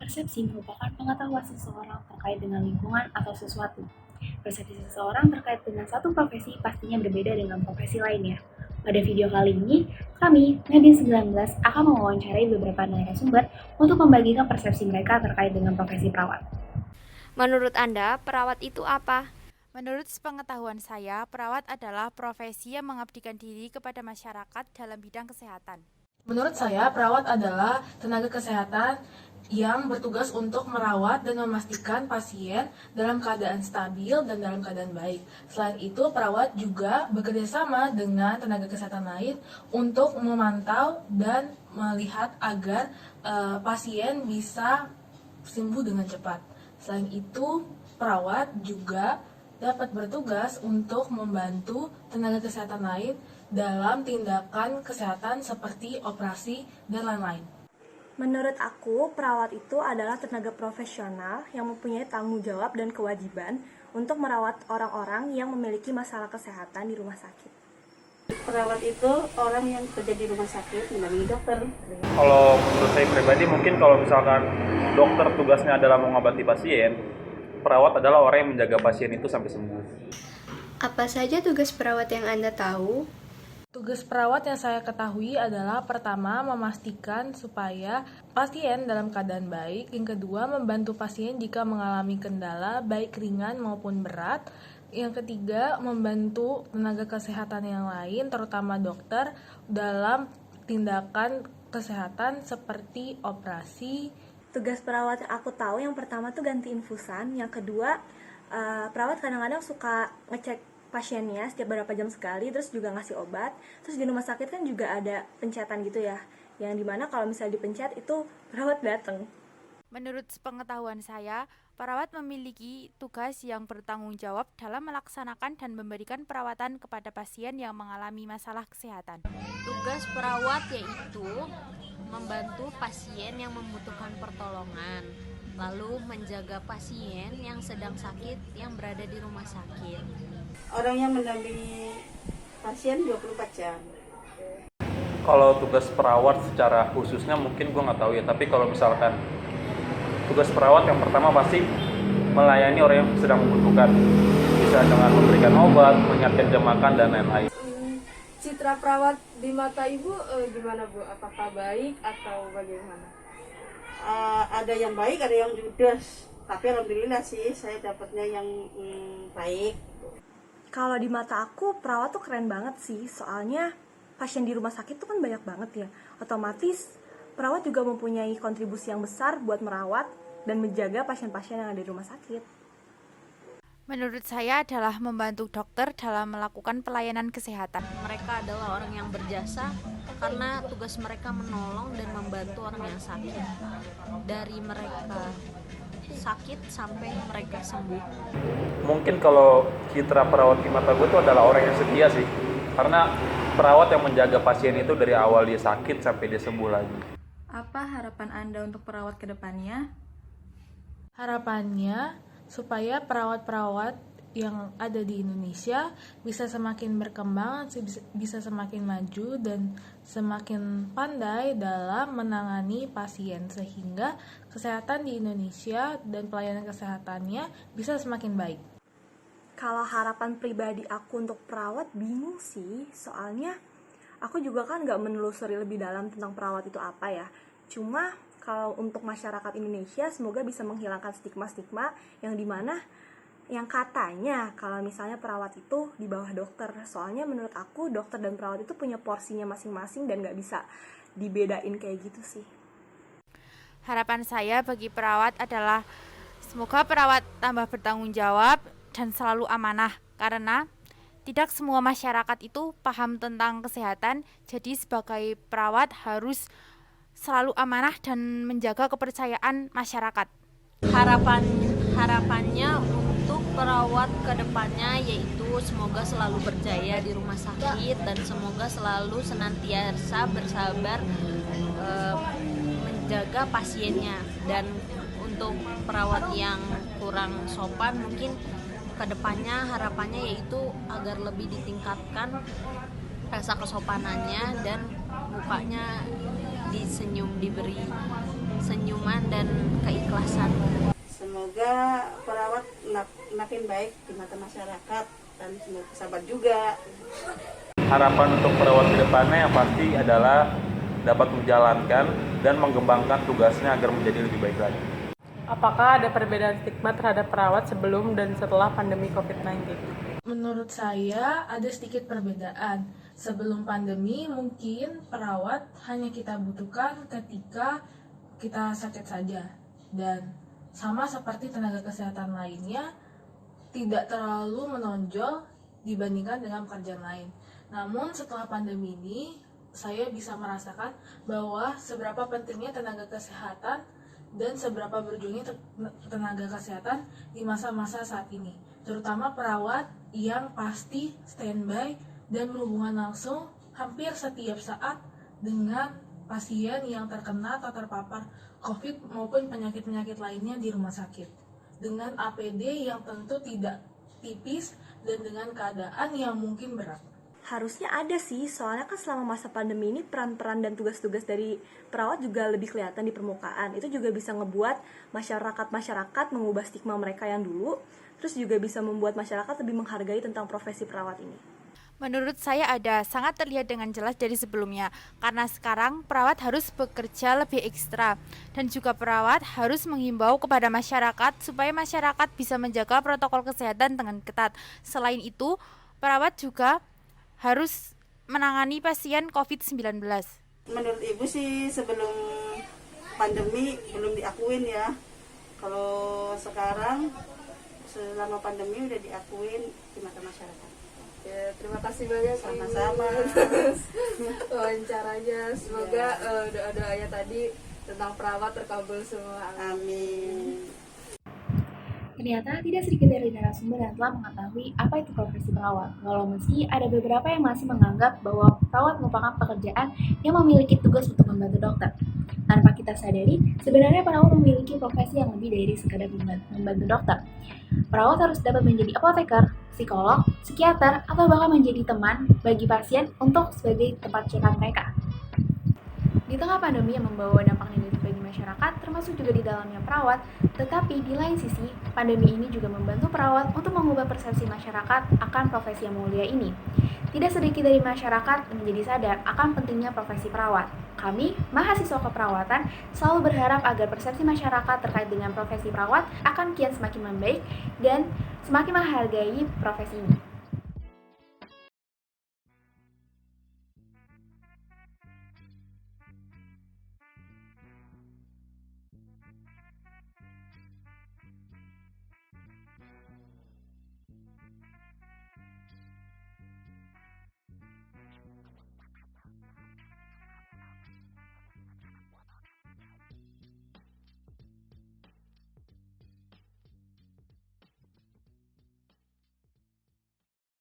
Persepsi merupakan pengetahuan seseorang terkait dengan lingkungan atau sesuatu. Persepsi seseorang terkait dengan satu profesi pastinya berbeda dengan profesi lainnya. Pada video kali ini, kami, Nadine 19, akan mewawancarai beberapa narasumber untuk membagikan persepsi mereka terkait dengan profesi perawat. Menurut Anda, perawat itu apa? Menurut sepengetahuan saya, perawat adalah profesi yang mengabdikan diri kepada masyarakat dalam bidang kesehatan. Menurut saya, perawat adalah tenaga kesehatan yang bertugas untuk merawat dan memastikan pasien dalam keadaan stabil dan dalam keadaan baik. Selain itu, perawat juga bekerja sama dengan tenaga kesehatan lain untuk memantau dan melihat agar pasien bisa sembuh dengan cepat. Selain itu, perawat juga dapat bertugas untuk membantu tenaga kesehatan lain dalam tindakan kesehatan seperti operasi dan lain-lain. Menurut aku, perawat itu adalah tenaga profesional yang mempunyai tanggung jawab dan kewajiban untuk merawat orang-orang yang memiliki masalah kesehatan di rumah sakit. Perawat itu orang yang kerja di rumah sakit, mendampingi dokter. Kalau menurut saya pribadi, mungkin kalau misalkan dokter tugasnya adalah mengobati pasien, perawat adalah orang yang menjaga pasien itu sampai sembuh. Apa saja tugas perawat yang Anda tahu? Tugas perawat yang saya ketahui adalah pertama, memastikan supaya pasien dalam keadaan baik. Yang kedua, membantu pasien jika mengalami kendala baik ringan maupun berat. Yang ketiga, membantu tenaga kesehatan yang lain, terutama dokter, dalam tindakan kesehatan seperti operasi. Tugas perawat yang aku tahu yang pertama tuh ganti infusan, yang kedua perawat kadang-kadang suka ngecek pasiennya setiap beberapa jam sekali, terus juga ngasih obat. Terus di rumah sakit kan juga ada pencetan gitu ya, yang dimana kalau misalnya dipencet itu perawat datang. Menurut sepengetahuan saya, perawat memiliki tugas yang bertanggung jawab dalam melaksanakan dan memberikan perawatan kepada pasien yang mengalami masalah kesehatan. Tugas perawat yaitu membantu pasien yang membutuhkan pertolongan, lalu menjaga pasien yang sedang sakit yang berada di rumah sakit. Orang yang mendampingi pasien 24 jam. Kalau tugas perawat secara khususnya mungkin gue nggak tahu ya, tapi kalau misalkan tugas perawat yang pertama pasti melayani orang yang sedang membutuhkan, bisa dengan memberikan obat, menyiapkan jam makan, dan lain-lain. Citra perawat di mata ibu gimana Bu? Apakah baik atau bagaimana? Ada yang baik, ada yang judes. Tapi alhamdulillah sih saya dapatnya yang baik. Kalau di mata aku, perawat tuh keren banget sih, soalnya pasien di rumah sakit tuh kan banyak banget ya. Otomatis, perawat juga mempunyai kontribusi yang besar buat merawat dan menjaga pasien-pasien yang ada di rumah sakit. Menurut saya adalah membantu dokter dalam melakukan pelayanan kesehatan. Mereka adalah orang yang berjasa karena tugas mereka menolong dan membantu orang yang sakit. Dari mereka sakit sampai mereka sembuh. Mungkin kalau citra perawat di mata gue itu adalah orang yang setia sih, karena perawat yang menjaga pasien itu dari awal dia sakit sampai dia sembuh lagi. Apa harapan Anda untuk perawat ke depannya? Harapannya supaya perawat-perawat yang ada di Indonesia bisa semakin berkembang, bisa semakin maju dan semakin pandai dalam menangani pasien, sehingga kesehatan di Indonesia dan pelayanan kesehatannya bisa semakin baik. Kalau harapan pribadi aku untuk perawat, bingung sih, soalnya aku juga kan gak menelusuri lebih dalam tentang perawat itu apa ya. Cuma kalau untuk masyarakat Indonesia, semoga bisa menghilangkan stigma-stigma yang dimana yang katanya kalau misalnya perawat itu di bawah dokter. Soalnya menurut aku dokter dan perawat itu punya porsinya masing-masing dan gak bisa dibedain kayak gitu sih. Harapan saya bagi perawat adalah semoga perawat tambah bertanggung jawab dan selalu amanah, karena tidak semua masyarakat itu paham tentang kesehatan. Jadi sebagai perawat harus selalu amanah dan menjaga kepercayaan masyarakat. Harapannya untuk perawat kedepannya yaitu semoga selalu berjaya di rumah sakit dan semoga selalu senantiasa bersabar menjaga pasiennya. Dan untuk perawat yang kurang sopan mungkin kedepannya harapannya yaitu agar lebih ditingkatkan rasa kesopanannya dan mukanya disenyum, diberi senyuman dan keikhlasan. Semoga perawat makin baik di mata masyarakat dan semoga sahabat juga. Harapan untuk perawat ke depannya yang pasti adalah dapat menjalankan dan mengembangkan tugasnya agar menjadi lebih baik lagi. Apakah ada perbedaan stigma terhadap perawat sebelum dan setelah pandemi COVID-19? Menurut saya ada sedikit perbedaan. Sebelum pandemi mungkin perawat hanya kita butuhkan ketika kita sakit saja. Dan sama seperti tenaga kesehatan lainnya, tidak terlalu menonjol dibandingkan dengan pekerjaan lain. Namun setelah pandemi ini, saya bisa merasakan bahwa seberapa pentingnya tenaga kesehatan dan seberapa berjuangnya tenaga kesehatan di masa-masa saat ini. Terutama perawat yang pasti standby dan berhubungan langsung hampir setiap saat dengan pasien yang terkena atau terpapar COVID maupun penyakit-penyakit lainnya di rumah sakit. Dengan APD yang tentu tidak tipis dan dengan keadaan yang mungkin berat. Harusnya ada sih, soalnya kan selama masa pandemi ini peran-peran dan tugas-tugas dari perawat juga lebih kelihatan di permukaan. Itu juga bisa ngebuat masyarakat mengubah stigma mereka yang dulu, terus juga bisa membuat masyarakat lebih menghargai tentang profesi perawat ini. Menurut saya ada, sangat terlihat dengan jelas dari sebelumnya, karena sekarang perawat harus bekerja lebih ekstra, dan juga perawat harus menghimbau kepada masyarakat supaya masyarakat bisa menjaga protokol kesehatan dengan ketat. Selain itu, perawat juga harus menangani pasien COVID-19. Menurut Ibu sih sebelum pandemi belum diakuin ya. Kalau sekarang selama pandemi udah diakuin di mata masyarakat. Ya, terima kasih banyak sama-sama wawancaranya. Semoga doa-doanya tadi tentang perawat terkabul semua. Amin. Ternyata tidak sedikit dari narasumber yang telah mengetahui apa itu profesi perawat, walau meski ada beberapa yang masih menganggap bahwa perawat merupakan pekerjaan yang memiliki tugas untuk membantu dokter. Tanpa kita sadari, sebenarnya perawat memiliki profesi yang lebih dari sekadar membantu dokter. Perawat harus dapat menjadi apoteker, psikolog, psikiater, atau bahkan menjadi teman bagi pasien untuk sebagai tempat curhat mereka. Di tengah pandemi yang membawa dampak negatif bagi masyarakat, termasuk juga di dalamnya perawat, tetapi di lain sisi, pandemi ini juga membantu perawat untuk mengubah persepsi masyarakat akan profesi yang mulia ini. Tidak sedikit dari masyarakat menjadi sadar akan pentingnya profesi perawat. Kami, mahasiswa keperawatan, selalu berharap agar persepsi masyarakat terkait dengan profesi perawat akan kian semakin membaik dan semakin menghargai profesi ini.